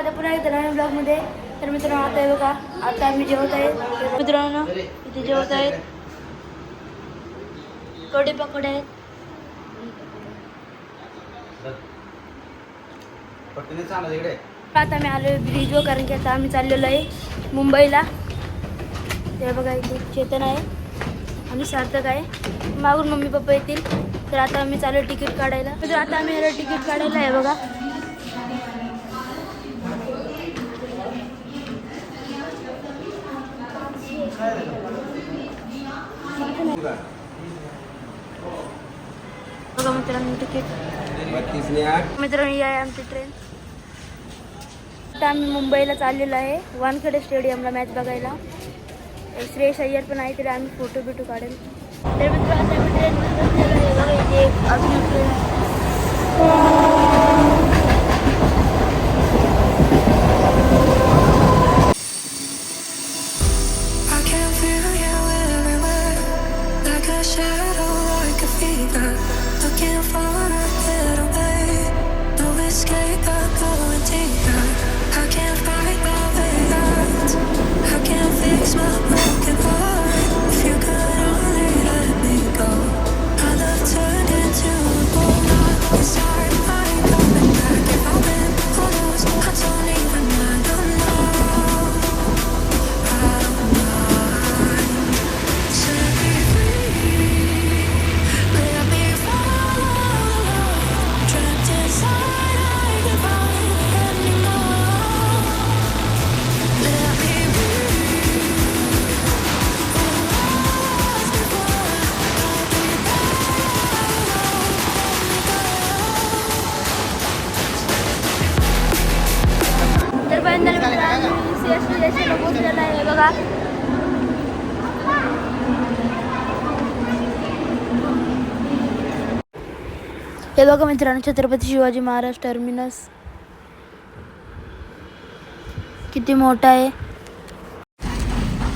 माझ्या पुन्हा एकदा नवीन ब्लॉगमध्ये. तर मित्रांनो आता आहे बघा, आता आम्ही जेवत आहे. मित्रांनो इथे जेवत आहेत, कढी पकोडे आहेत. आता आम्ही आलो ब्रिजवर, कारण की आता आम्ही चाललेलो आहे मुंबईला. ते बघा इथे चेतन आहे आणि सार्थक आहे, मागून मम्मी पप्पा येतील. तर आता आम्ही चालू तिकीट काढायला. तर आता आम्ही आलो तिकीट काढायला आहे बघा. बघा मित्रांनो तिकीट. मित्रांनो ही आहे आमची ट्रेन. आता आम्ही मुंबईला चाललेलो आहे वानखेडे स्टेडियमला मॅच बघायला. श्रेयस अय्यर पण आहे, तरी आम्ही फोटो बिटो काढेल. तर मित्रांनो आता आम्ही ट्रेनमध्ये बसलेलो आहे बघा. इथे अजून ट्रेन. पोहोचलेला आहे बघा. हे बघा मित्रांनो छत्रपती शिवाजी महाराज टर्मिनस किती मोठा आहे.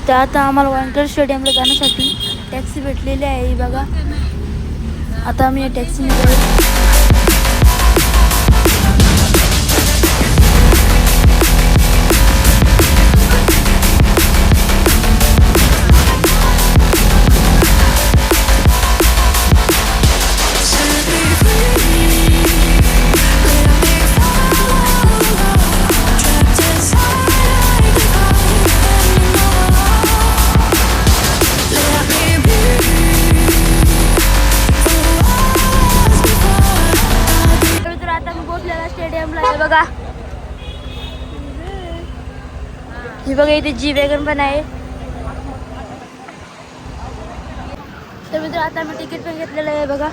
तर आता आम्हाला वानखेडे स्टेडियमला जाण्यासाठी टॅक्सी भेटलेली आहे ही बघा. आता आम्ही या टॅक्सीने जाऊ. बघा हे बघा इथे जी वॅगन पण आहे. तर मित्र आता मी तिकीट पण घेतलेलं आहे बघा.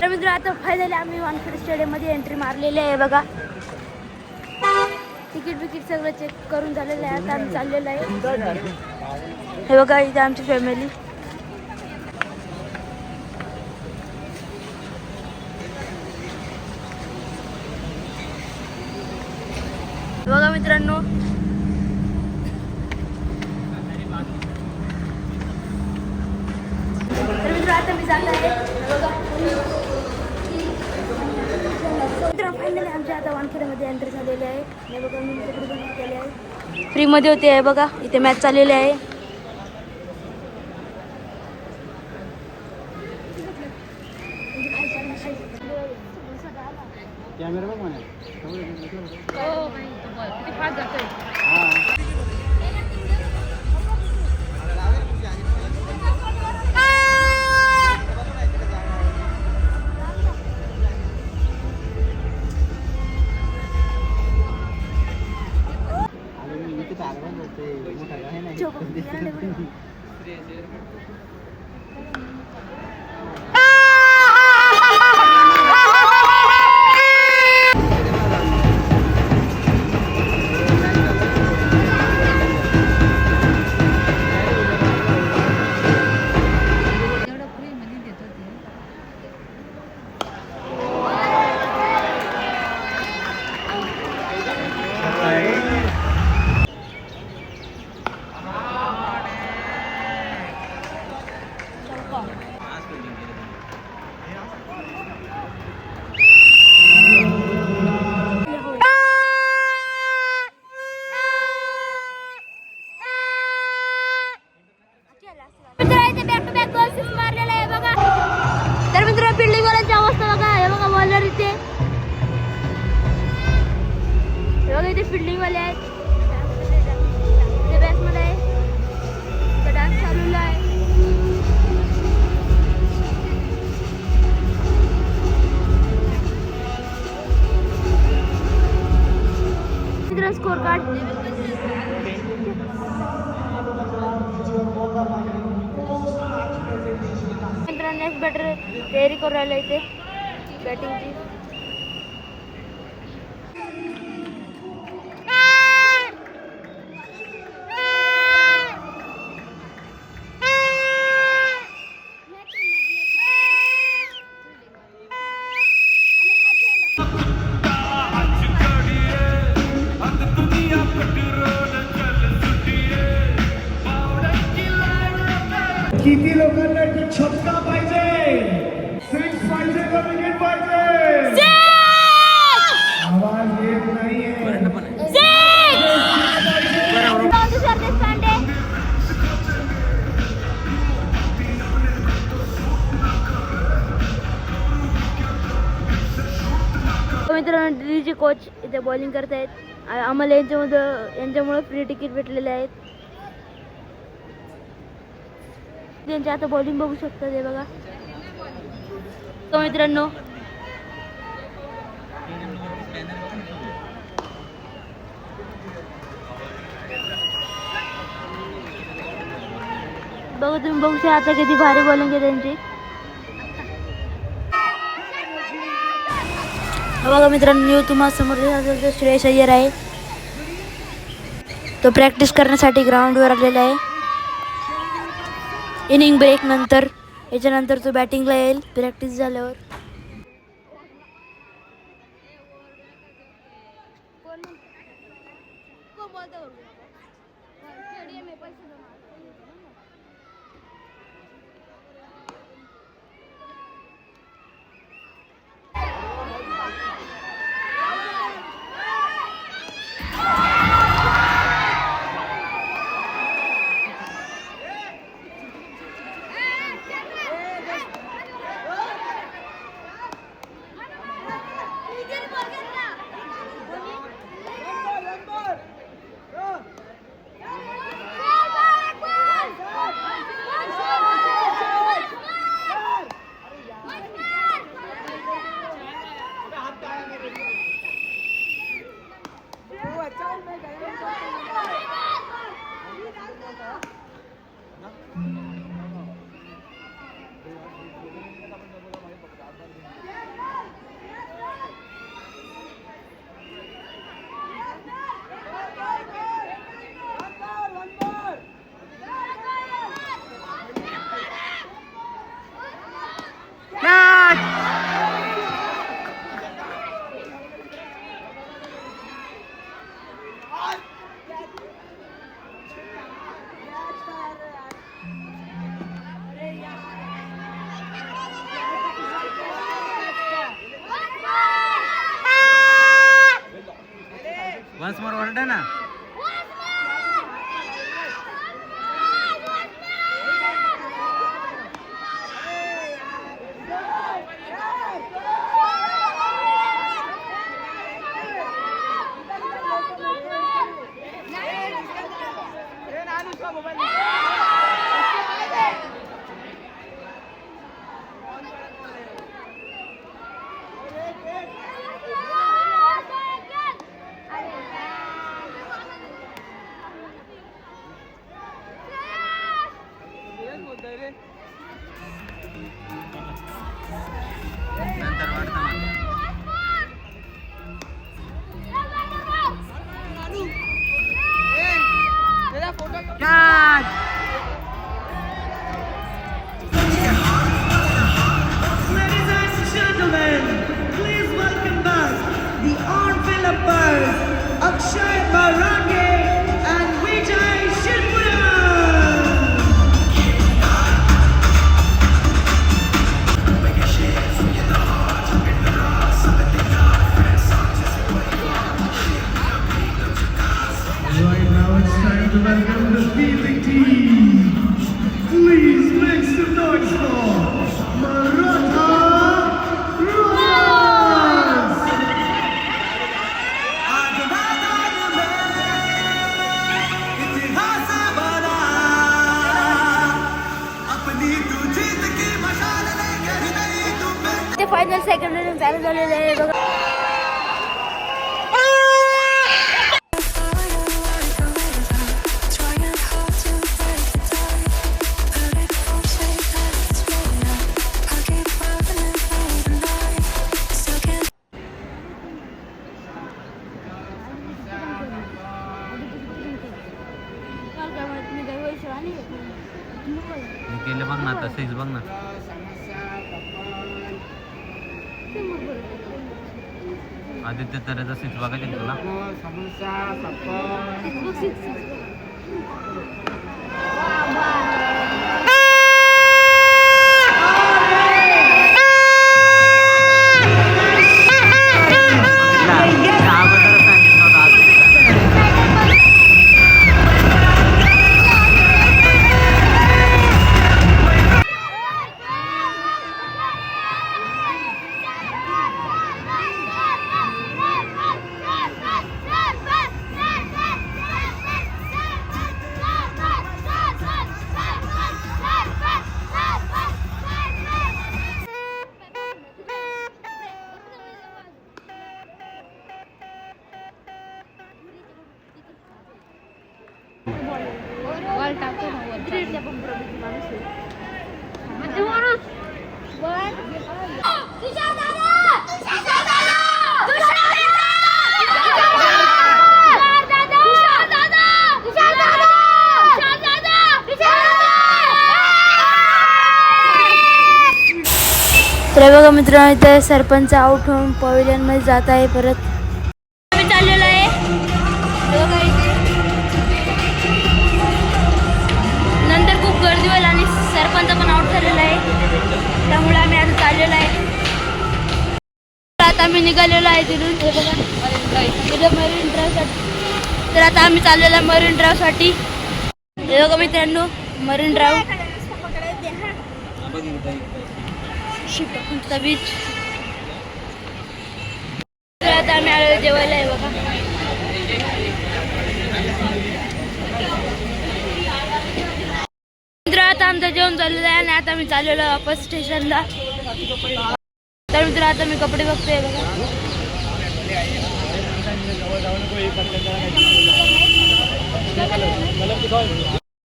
तर मित्र आता फायनली आम्ही वानखेडे स्टेडियम मध्ये एंट्री मारलेली आहे बघा. तिकीट बिकीट सगळं चेक करून झालेलं आहे. आता आम्ही चाललेलं आहे. हे बघा इथे आमची फॅमिली. बघा मित्रांनो तर मित्र आता मी जात आहे बघा. मित्र फायनली आमच्या आता वानखेडेमध्ये एंट्री झालेली आहे. हे बघा मी तिकडे पण केले आहे, फ्रीमध्ये होते आहे बघा. इथे मॅच चाललेली आहे. कॅमेरा बघ म्हणे किती फास्ट जातोय. मित्रांनो बिल्डिंग वाल्यांची अवस्था बघा. हे बघा बॉलर इथे, हे बघा इथे फिल्डिंग वाले आहेत, इथे बॅट्समध्ये आहे, इथे डान्स चालू आहे. मित्रांनो स्कोर कार्ड नेक्स्ट बॅटर तयारी करू राहिला इथे बॅटिंगची. किती लोकांना छक्का पाहिजे, सिक्स पाहिजे का विकेट पाहिजे? आवाज येत नाहीये. मित्रांनो दिल्लीचे कोच इथे बॉलिंग करतायत. आम्हाला यांच्यामुळे फ्री तिकीट भेटलेले आहेत. त्यांच्या आता बॉलिंग बघू शकता ते बघा. तो मित्रांनो बघा, तुम्ही बघू शकता आता किती भारी बॉलिंग आहे त्यांची. बघा मित्रांनो तुम्हाला समोर श्रेयस अय्यर आहे, तो प्रॅक्टिस करण्यासाठी ग्राउंडवर आलेला आहे. इनिंग ब्रेक नंतर याच्यानंतर तो बॅटिंगला येईल प्रॅक्टिस झाल्यावर. Once more order na. Akshay Barake and Vijay Shirpura. Make a share for your dog. Final second round चालू झालेलं आहे बघा. गेले बघ ना आता साईज बघ ना. आदित्य तऱ्हेचा साईज बघायचा तुला. तर बघा मित्रांनो इथे सरपंच आउट होऊन पवेलियन मध्ये जात आहे. परत आम्ही चाललेलो आहे बघा इथे. नंतर खूप गर्दी होईल आणि सरपंच पण आउट झालेला आहे, त्यामुळे आम्ही आता चाललेलो आहे. आता आम्ही निघालेलो आहे तिथून. हे बघा मरीन ड्राईव्हसाठी. तर आता आम्ही चाललेलो आहे मरीन ड्राईव्हसाठी. हे बघा मित्रांनो मरीन ड्राईव्ह बीच. तर आता आम्ही आलो जेवायला आहे बघा. मित्र आता आमचं जेवण चाललेलं आहे आणि आता मी चाललेलो वापस स्टेशनला. तर मित्र आता मी कपडे बघतोय बघा.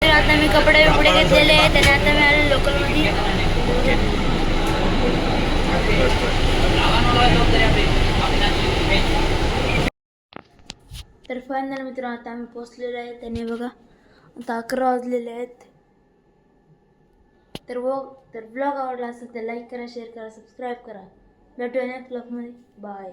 तर आता मी कपडे घेतलेले आहेत आणि आता मी आलो लोकलमध्ये. तर फायनल मित्र आता आम्ही पोचलेलो आहे. त्याने बघा आता 11 वाजलेले आहेत. तर ब्लॉग आवडला असेल तर लाईक करा, शेअर करा, सबस्क्राईब करा. भेटूया नेक्स्ट ब्लॉगमध्ये. बाय.